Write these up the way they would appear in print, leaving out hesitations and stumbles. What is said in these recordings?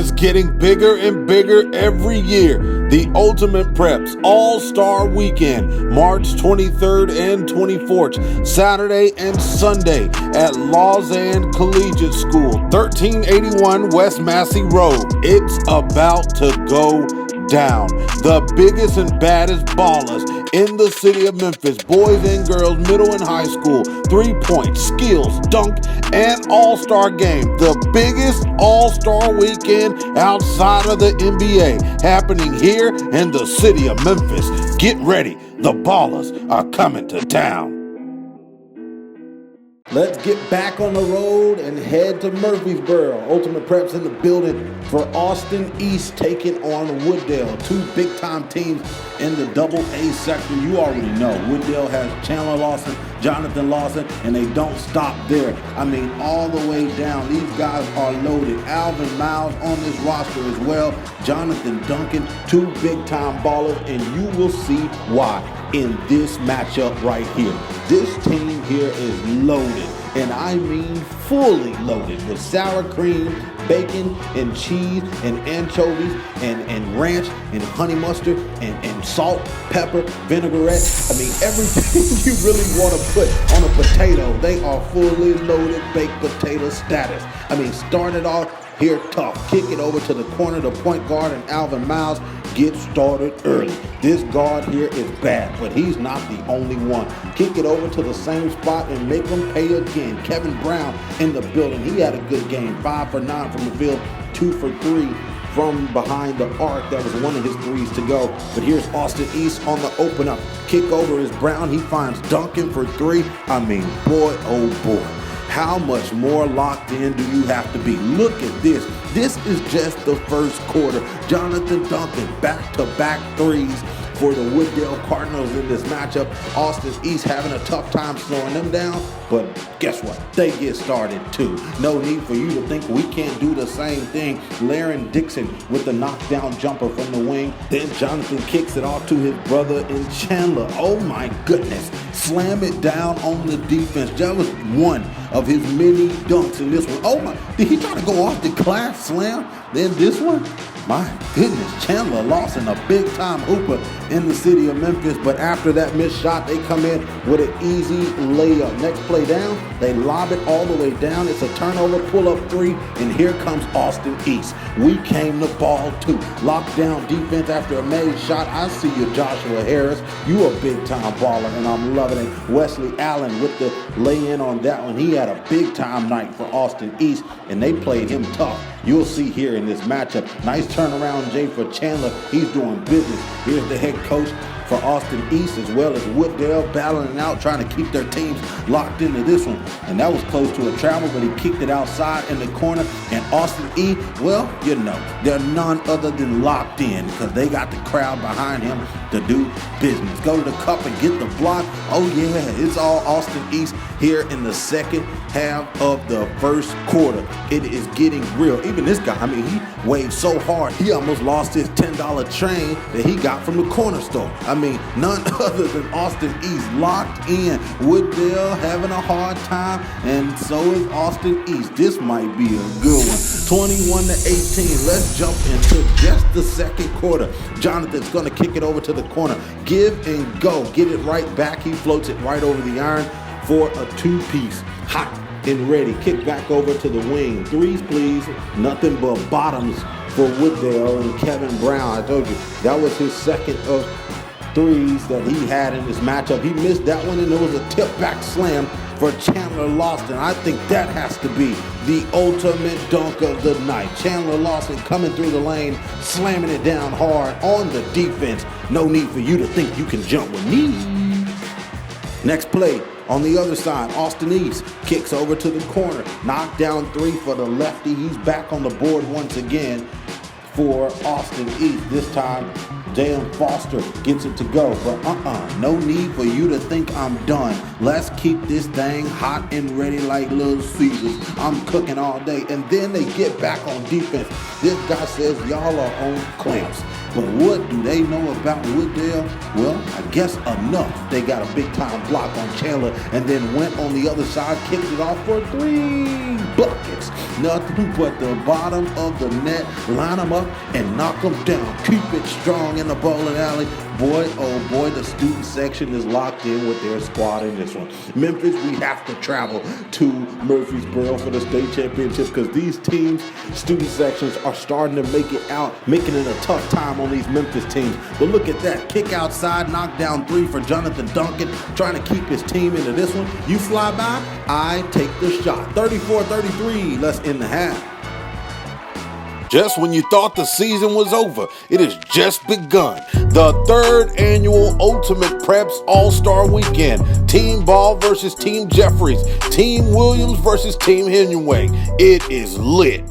is getting bigger and bigger every year. The Ultimate Preps All-Star Weekend, March 23rd and 24th, Saturday and Sunday at Lawson Collegiate School, 1381 West Massey Road. It's about to go down. The biggest and baddest ballers in the city of Memphis, boys and girls, middle and high school, 3-point, skills, dunk, and all-star game. The biggest all-star weekend outside of the NBA happening here in the city of Memphis. Get ready. The ballers are coming to town. Let's get back on the road and head to Murfreesboro. Ultimate Preps in the building for Austin East taking on Wooddale. Two big-time teams in the AA sector. You already know Wooddale has Chandler Lawson, Jonathan Lawson, and they don't stop there. I mean, all the way down. These guys are loaded. Alvin Miles on this roster as well. Jonathan Duncan, two big-time ballers, and you will see why in this matchup right here. This team here is loaded, and I mean fully loaded with sour cream, bacon, and cheese, and anchovies, and ranch, and honey mustard, and salt, pepper, vinaigrette. I mean, everything you really want to put on a potato, they are fully loaded baked potato status. I mean, started off here tough. Kick it over to the corner, the point guard, and Alvin Miles get started early. This guard here is bad, but he's not the only one. Kick it over to the same spot and make them pay again. Kevin Brown in the building. He had a good game. 5 for 9 from the field, 2 for 3 from behind the arc. That was one of his threes to go. But here's Austin East on the opener. Kick over is Brown. He finds Duncan for 3. I mean, boy, oh boy. How much more locked in do you have to be? Look at this. This is just the first quarter. Jonathan Duncan, back-to-back threes for the Wooddale Cardinals in this matchup. Austin East having a tough time slowing them down, but guess what? They get started too. No need for you to think we can't do the same thing. Laren Dixon with the knockdown jumper from the wing. Then Jonathan kicks it off to his brother in Chandler. Oh my goodness. Slam it down on the defense. That was one of his many dunks in this one. Oh my, did he try to go off the class slam? Then this one? My goodness, Chandler Lawson, a big-time hooper in the city of Memphis, but after that missed shot, they come in with an easy layup. Next play down, they lob it all the way down. It's a turnover, pull-up 3, and here comes Austin East. We came to ball too. Lockdown defense after a made shot. I see you, Joshua Harris. You a big-time baller, and I'm loving it. Wesley Allen with the lay-in on that one. He had a big-time night for Austin East, and they played him tough. You'll see here in this matchup. Nice turnaround, Jay, for Chandler. He's doing business. Here's the head coach for Austin East as well as Wooddale battling out, trying to keep their teams locked into this one. And that was close to a travel, but he kicked it outside in the corner. And Austin E, well, you know, they're none other than locked in because they got the crowd behind him to do business. Go to the cup and get the block. Oh yeah, it's all Austin East here in the second half of the first quarter. It is getting real. Even this guy, I mean, he waved so hard, he almost lost his $10 chain that he got from the corner store. I mean, none other than Austin East locked in. Wooddale having a hard time, and so is Austin East. This might be a good one. 21-18. Let's jump into just the second quarter. Jonathan's going to kick it over to the corner. Give and go. Get it right back. He floats it right over the iron for a 2-piece. Hot and ready. Kick back over to the wing. Threes, please. Nothing but bottoms for Wooddale and Kevin Brown. I told you, that was his second of threes that he had in this matchup. He missed that one, and there was a tip-back slam for Chandler Lawson. I think that has to be the ultimate dunk of the night. Chandler Lawson coming through the lane, slamming it down hard on the defense. No need for you to think you can jump with me. Next play. On the other side, Austin East kicks over to the corner. Knockdown 3 for the lefty. He's back on the board once again for Austin East. This time, Dan Foster gets it to go. But no need for you to think I'm done. Let's keep this thing hot and ready like Little Caesars. I'm cooking all day. And then they get back on defense. This guy says y'all are on clamps. But what do they know about Wooddale? Well, I guess enough. They got a big-time block on Chandler and then went on the other side, kicked it off for 3 buckets. Nothing but the bottom of the net. Line them up and knock them down. Keep it strong in the bowling alley. Boy, oh boy, the student section is locked in with their squad in this one. Memphis, we have to travel to Murfreesboro for the state championship because these teams, student sections, are starting to make it out, making it a tough time on these Memphis teams. But look at that. Kick outside, knockdown 3 for Jonathan Duncan, trying to keep his team into this one. You fly by, I take the shot. 34-33, let's end the half. Just when you thought the season was over, it has just begun. The 3rd annual Ultimate Preps All-Star Weekend. Team Baugh versus Team Jeffries. Team Williams versus Team Hemingway. It is lit.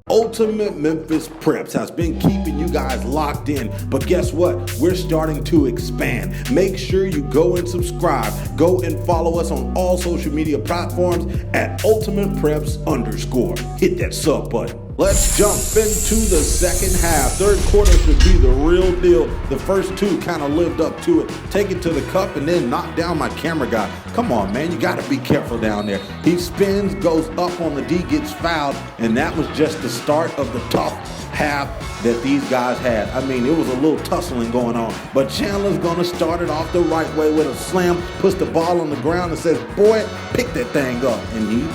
Ultimate Memphis Preps has been keeping you guys locked in, but guess what? We're starting to expand. Make sure you go and subscribe. Go and follow us on all social media platforms at Ultimate Preps _. Hit that sub button. Let's jump into the second half. Third quarter should be the real deal. The first 2 kind of lived up to it. Take it to the cup and then knock down my camera guy. Come on, man. You got to be careful down there. He spins, goes up on the D, gets fouled, and that was just the start of the tough half that these guys had. I mean, it was a little tussling going on, but Chandler's going to start it off the right way with a slam, puts the ball on the ground and says, boy, pick that thing up. And he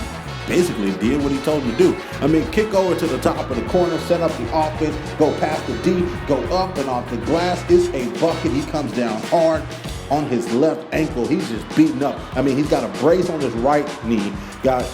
basically did what he told him to do. I mean, kick over to the top of the corner, set up the offense, go past the D, go up and off the glass. It's a bucket. He comes down hard on his left ankle. He's just beaten up. I mean, he's got a brace on his right knee, got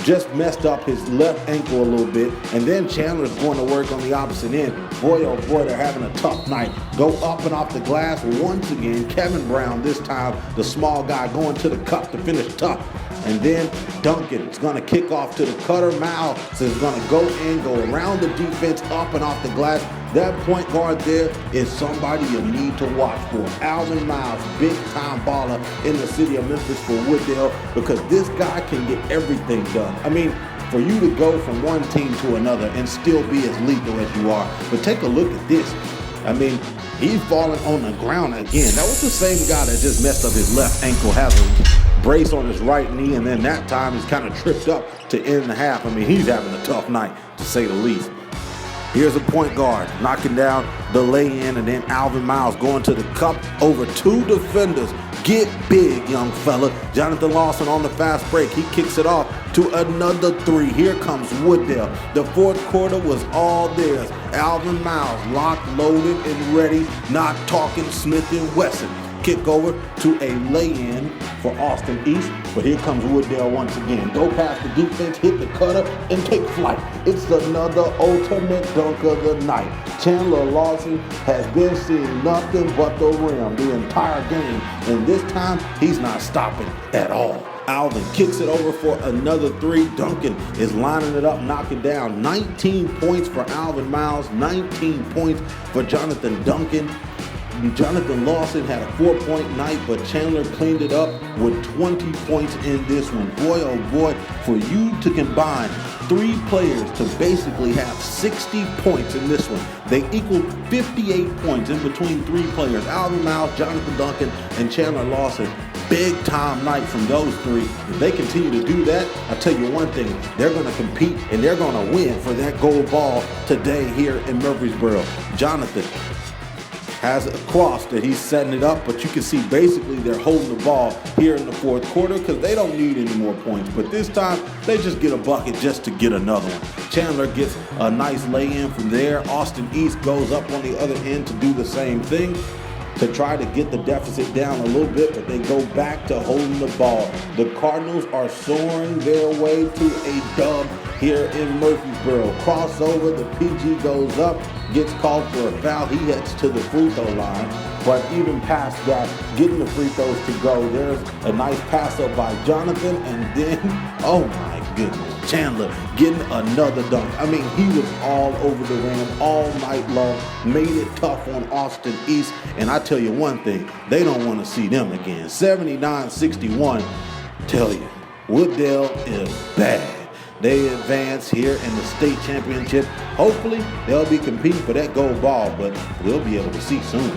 just messed up his left ankle a little bit, and then Chandler's going to work on the opposite end. Boy, oh boy, they're having a tough night. Go up and off the glass once again. Kevin Brown, this time the small guy, going to the cup to finish tough. And then Duncan is going to kick off to the cutter. Miles is going to go in, go around the defense, up and off the glass. That point guard there is somebody you need to watch for. Alvin Miles, big-time baller in the city of Memphis for Wooddale, because this guy can get everything done. I mean, for you to go from one team to another and still be as lethal as you are. But take a look at this. I mean, he's falling on the ground again. That was the same guy that just messed up his left ankle, has a brace on his right knee, and then that time he's kind of tripped up to end the half. I mean, he's having a tough night, to say the least. Here's a point guard knocking down the lay-in, and then Alvin Miles going to the cup over 2 defenders. Get big, young fella. Jonathan Lawson on the fast break. He kicks it off to another 3. Here comes Wooddale. The fourth quarter was all theirs. Alvin Miles locked, loaded, and ready. Not talking Smith & Wesson. Kick over to a lay-in for Austin East, but here comes Wooddale once again. Go past the defense, hit the cutter, and take flight. It's another ultimate dunk of the night. Chandler Lawson has been seeing nothing but the rim the entire game, and this time he's not stopping at all. Alvin kicks it over for another 3. Duncan is lining it up, knocking down. 19 points for Alvin Miles, 19 points for Jonathan Duncan. Jonathan Lawson had a 4-point night, but Chandler cleaned it up with 20 points in this one. Boy, oh boy, for you to combine 3 players to basically have 60 points in this one. They equaled 58 points in between 3 players. Alvin Miles, Jonathan Duncan, and Chandler Lawson. Big time night from those 3. If they continue to do that, I'll tell you one thing, they're going to compete and they're going to win for that gold ball today here in Murfreesboro. Jonathan has a cross that he's setting it up, but you can see basically they're holding the ball here in the fourth quarter because they don't need any more points. But this time, they just get a bucket just to get another one. Chandler gets a nice lay-in from there. Austin East goes up on the other end to do the same thing, to try to get the deficit down a little bit, but they go back to holding the ball. The Cardinals are soaring their way to a dub here in Murfreesboro. Crossover, the PG goes up, gets called for a foul. He heads to the free throw line, but even past that, getting the free throws to go, there's a nice pass up by Jonathan, and then, oh my goodness, Chandler getting another dunk. I mean, he was all over the rim all night long, made it tough on Austin East, and I tell you one thing, they don't want to see them again. 79-61, tell you, Wooddale is bad. they advance here in the state championship. Hopefully, they'll be competing for that gold ball, but we'll be able to see soon.